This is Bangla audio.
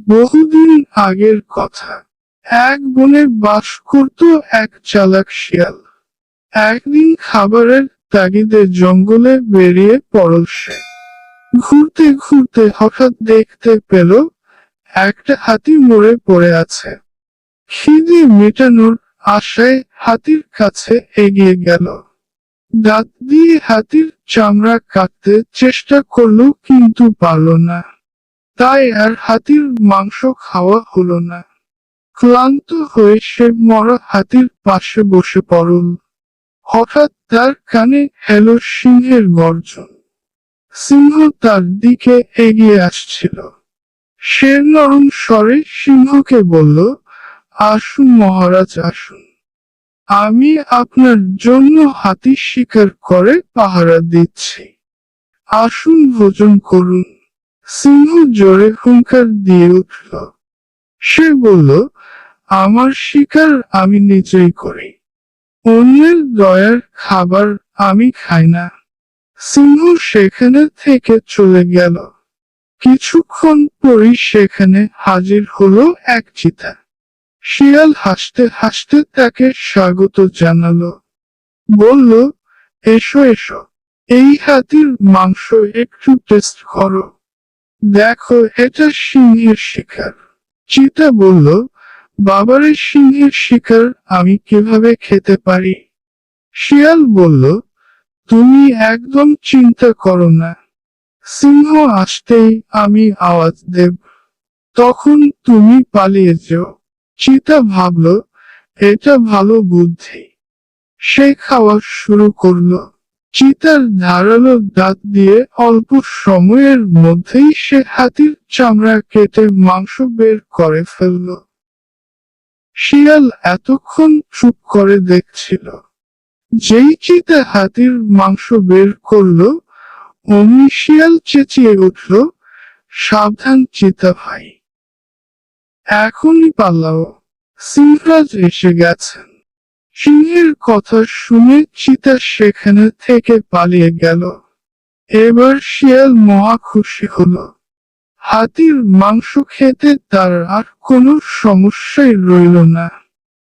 বহুদিন আগের কথা। এক বনে বাস করত এক চালাক শিয়াল। একদিন খাবারের তাগিদে জঙ্গলে বেরিয়ে পড়ল সে। ঘুরতে ঘুরতে হঠাৎ দেখতে পেল একটা হাতি মরে পড়ে আছে। খিদে মেটানোর আশায় হাতির কাছে এগিয়ে গেল। দাঁত দিয়ে হাতির চামড়া কাটতে চেষ্টা করলো কিন্তু পারল না। তাই আর হাতির মাংস খাওয়া হলো না। ক্লান্ত হয়ে সে মরা হাতির পাশে বসে পড়ল। হঠাৎ তার কানে এলো সিংহের গর্জন। সিংহ তার দিকে এগিয়ে আসছিল। সে নরম স্বরে সিংহকে বলল, আসুন মহারাজ আসুন। আমি আপনার জন্য হাতি শিকার করে পাহারা দিচ্ছি। আসুন ভোজন করুন। সিংহ জোরে হুঙ্কার দিয়ে উঠল। সে বলল, আমার শিকার আমি নিজেই করি। অন্যের দয়ার খাবার আমি খাই না। সিংহ সেখানে থেকে চলে গেল। কিছুক্ষণ পরই সেখানে হাজির হলো এক চিতা। শিয়াল হাসতে হাসতে তাকে স্বাগত জানালো। বলল, এসো এসো, এই হাতির মাংস একটু টেস্ট করো। দেখো এটা সিংহের শিকার। চিতা বলল, বাবারে, সিংহের শিকার আমি কিভাবে খেতে পারি? শিয়াল বলল, তুমি একদম চিন্তা করো না। সিংহ আসতেই আমি আওয়াজ দেব, তখন তুমি পালিয়ে যেও। চিতা ভাবল, এটা ভালো বুদ্ধি। সে খাওয়া শুরু করলো। চিতার ধারালো দাঁত দিয়ে অল্প সময়ের মধ্যেই সে হাতির চামড়া কেটে মাংস বের করে ফেলল। শিয়াল এতক্ষণ চুপ করে দেখছিল। যেই চিতা হাতির মাংস বের করলো, অমনি শিয়াল চেঁচিয়ে উঠল, সাবধান চিতা ভাই, এখনই পালাও, সিংহরাজ এসে গেছেন। সিংহের কথা শুনে চিতা সেখানে থেকে পালিয়ে গেল। এবার শিয়াল মহা খুশি হলো। হাতির মাংস খেতে তার আর কোনো সমস্যাই রইল না।